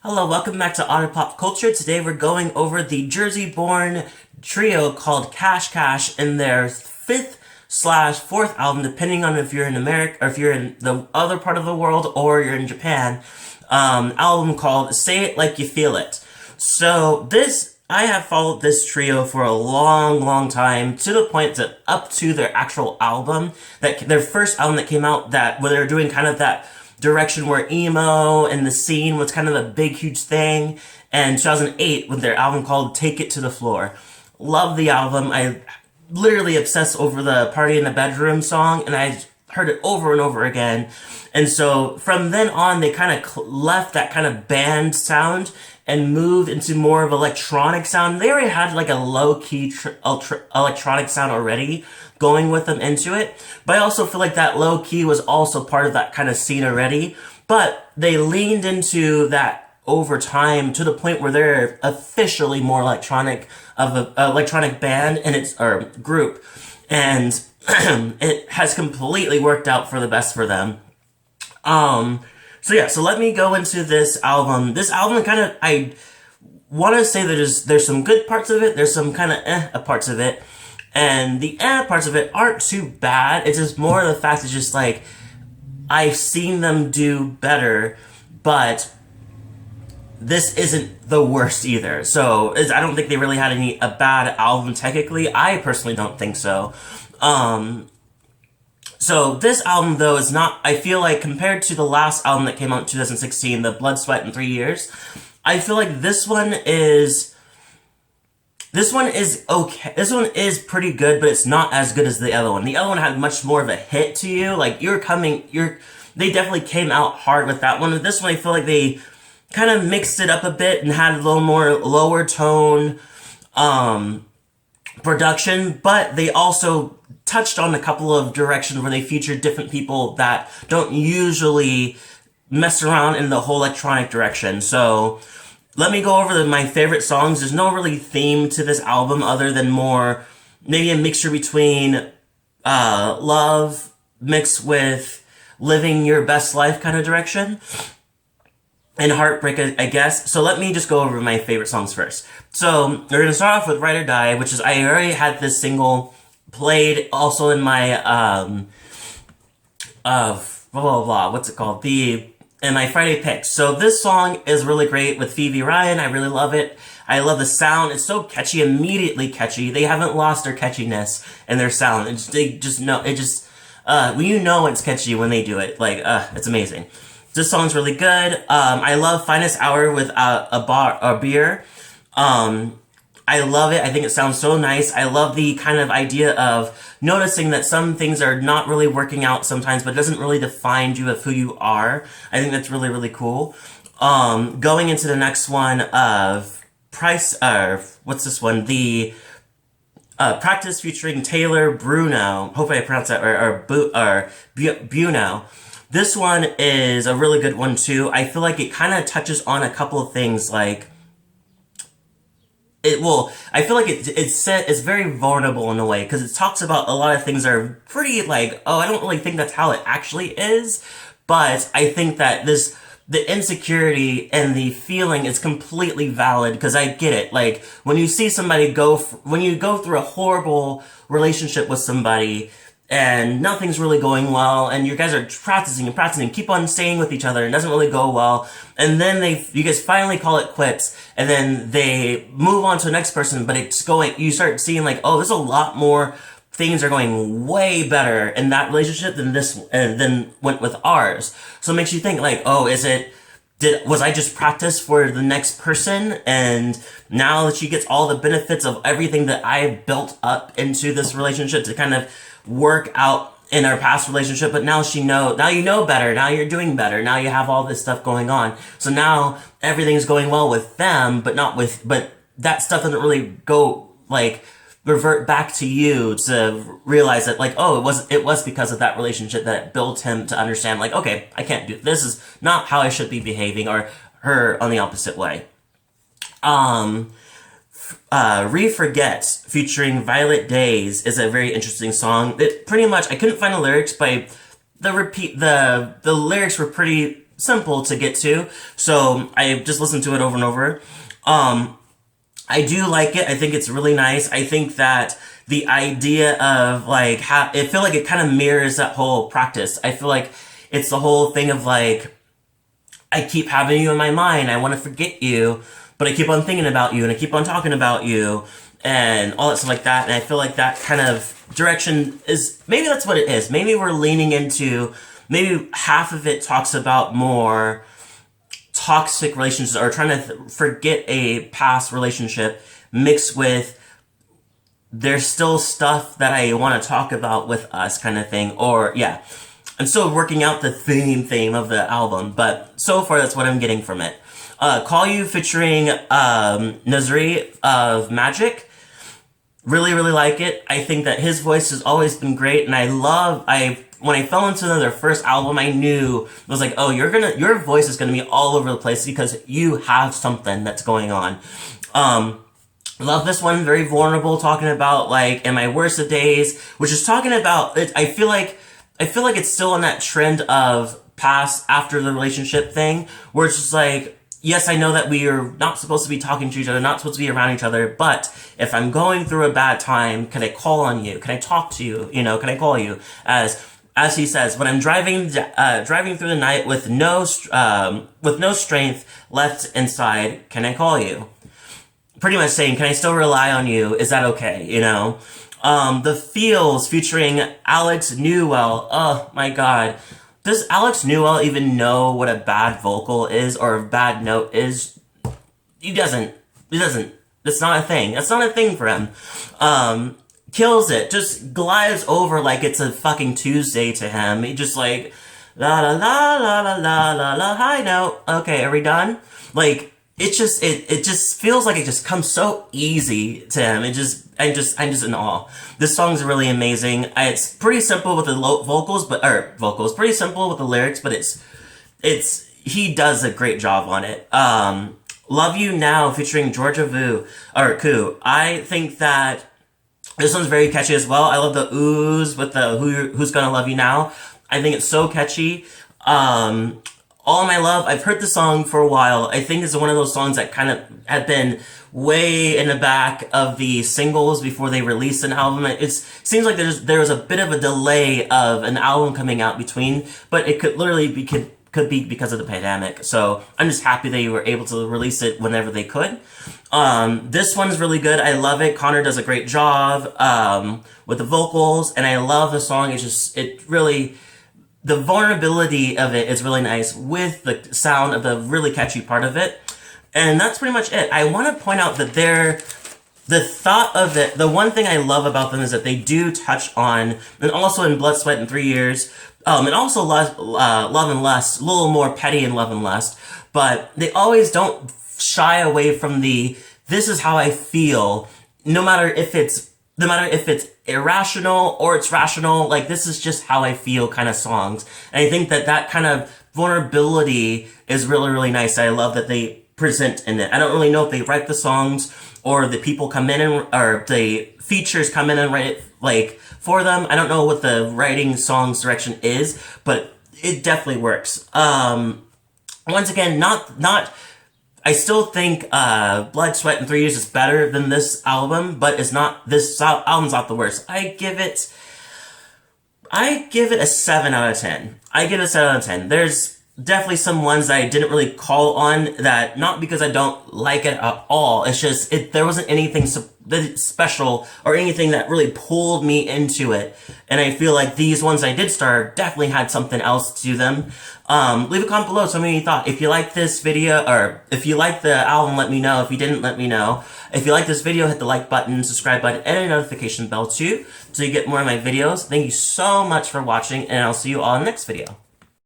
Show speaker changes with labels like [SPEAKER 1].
[SPEAKER 1] Hello, welcome back to Otter Pop Culture. Today we're going over the Jersey-born trio called Cash Cash in their fifth/fourth album, depending on if you're in America or if you're in the other part of the world or you're in Japan. Album called Say It Like You Feel It. I have followed this trio for a long time, to the point that up to their actual album, their first album that came out, where they were doing kind of that direction where emo and the scene was kind of a big, huge thing, and 2008 with their album called Take It to the Floor. Love the album. I literally obsessed over the Party in the Bedroom song, and I heard it over and over again. And so from then on, they kind of left that kind of band sound and moved into more of electronic sound. They already had like a low-key electronic sound already going with them into it, but I also feel like that low-key was also part of that kind of scene already, but they leaned into that over time to the point where they're officially more electronic of an electronic band or group, and it has completely worked out for the best for them. So let me go into this album. This album I want to say there's some good parts of it, there's some kind of parts of it, and the parts of it aren't too bad. It's just more of the fact it's just like, I've seen them do better, but this isn't the worst either. So I don't think they really had a bad album technically. I personally don't think so. So this album, though, is not, I feel like, compared to the last album that came out in 2016, the Blood, Sweat, and 3 Years, I feel like this one is okay. This one is pretty good, but it's not as good as the other one. The other one had much more of a hit to you. Like, they definitely came out hard with that one. This one, I feel like they kind of mixed it up a bit and had a little more lower tone, production, but they also touched on a couple of directions where they featured different people that don't usually mess around in the whole electronic direction. So let me go over my favorite songs. There's no really theme to this album other than more maybe a mixture between love mixed with living your best life kind of direction, and heartbreak, I guess. So let me just go over my favorite songs first. So we're going to start off with Ride or Die, which is, I already had this single played also in my, what's it called? In my Friday picks. So this song is really great with Phoebe Ryan. I really love it. I love the sound. It's so catchy, immediately catchy. They haven't lost their catchiness in their sound. When you know it's catchy when they do it. It's amazing. This song's really good. I love Finest Hour with Abir. I love it. I think it sounds so nice. I love the kind of idea of noticing that some things are not really working out sometimes, but it doesn't really define you of who you are. I think that's really, really cool. Going into the next one of what's this one? The Practice featuring Taylor Buono. Hopefully I pronounced that right. Buono. This one is a really good one too. I feel like it kind of touches on a couple of things, like I feel like it's very vulnerable in a way, because it talks about a lot of things that are pretty like, oh, I don't really think that's how it actually is, but I think that the insecurity and the feeling is completely valid, because I get it. Like, when you see somebody when you go through a horrible relationship with somebody, and nothing's really going well, and you guys are practicing, keep on staying with each other, and it doesn't really go well, and then you guys finally call it quits, and then they move on to the next person, but you start seeing like, oh, there's a lot more things are going way better in that relationship than went with ours. So it makes you think like, oh, was I just practice for the next person, and now she gets all the benefits of everything that I built up into this relationship to kind of work out in our past relationship, but now you know better, now you're doing better, now you have all this stuff going on, so now everything's going well with them, but that stuff doesn't really go, like, revert back to you to realize that, like, oh, it was because of that relationship that built him to understand, like, okay, I can't do this, is not how I should be behaving, or her on the opposite way. Reforget featuring Violet Days is a very interesting song. It pretty much, I couldn't find the lyrics, but the lyrics were pretty simple to get to. So I just listened to it over and over. I do like it. I think it's really nice. I think that the idea of like, I feel like it kind of mirrors that whole practice. I feel like it's the whole thing of like, I keep having you in my mind. I want to forget you, but I keep on thinking about you and I keep on talking about you and all that stuff like that. And I feel like that kind of direction is, maybe that's what it is. Maybe we're leaning into, maybe half of it talks about more toxic relationships or trying to forget a past relationship mixed with there's still stuff that I want to talk about with us kind of thing. Or yeah, I'm still working out the theme of the album, but so far that's what I'm getting from it. Call You featuring Nasri of Magic. Really, really like it. I think that his voice has always been great, and when I fell into their first album, I knew, I was like, oh, your voice is gonna be all over the place because you have something that's going on. Love this one, very vulnerable, talking about like, in my worst of days, which is talking about, I feel like it's still on that trend of past after the relationship thing, where it's just like, yes, I know that we are not supposed to be talking to each other, not supposed to be around each other, but if I'm going through a bad time, can I call on you? Can I talk to you? You know, can I call you? As he says, when I'm driving through the night with no strength left inside, can I call you? Pretty much saying, can I still rely on you? Is that okay? You know? The Feels featuring Alex Newell. Oh my God. Does Alex Newell even know what a bad vocal is or a bad note is? He doesn't. It's not a thing. That's not a thing for him. Kills it. Just glides over like it's a fucking Tuesday to him. He just like, la la la la la la la la, high note. Okay, are we done? Like, it just feels like it just comes so easy to him. I'm just in awe. This song's really amazing. It's pretty simple with the vocals, pretty simple with the lyrics, but he does a great job on it. Love You Now featuring Georgia Koo. I think that this one's very catchy as well. I love the oohs with the Who's Gonna Love You Now. I think it's so catchy. All My Love, I've heard the song for a while. I think it's one of those songs that kind of had been way in the back of the singles before they released an album. It seems like there was a bit of a delay of an album coming out between, but it could literally be could be because of the pandemic. So I'm just happy they were able to release it whenever they could. This one's really good. I love it. Conor does a great job with the vocals, and I love the song. The vulnerability of it is really nice with the sound of the really catchy part of it. And that's pretty much it. I want to point out that the thought of it, the one thing I love about them is that they do touch on, and also in Blood, Sweat, and 3 Years, and also Love and Lust, a little more petty in Love and Lust, but they always don't shy away from this is how I feel, no matter if it's irrational or it's rational, like this is just how I feel kind of songs. And I think that kind of vulnerability is really, really nice. I love that they present in it. I don't really know if they write the songs or the people come in or the features come in and write it like for them. I don't know what the writing songs direction is, but it definitely works. Once again, I still think Blood, Sweat, and 3 Years is better than this album, but this album's not the worst. I give it a 7 out of 10. I give it a 7 out of 10. There's definitely some ones that I didn't really call on, that not because I don't like it at all. It's just, there wasn't anything special or anything that really pulled me into it. And I feel like these ones I did start definitely had something else to them. Leave a comment below, tell me what you thought. If you like this video, or if you like the album, let me know. If you didn't, let me know. If you like this video, hit the like button, subscribe button, and a notification bell too, so you get more of my videos. Thank you so much for watching, and I'll see you all in the next video.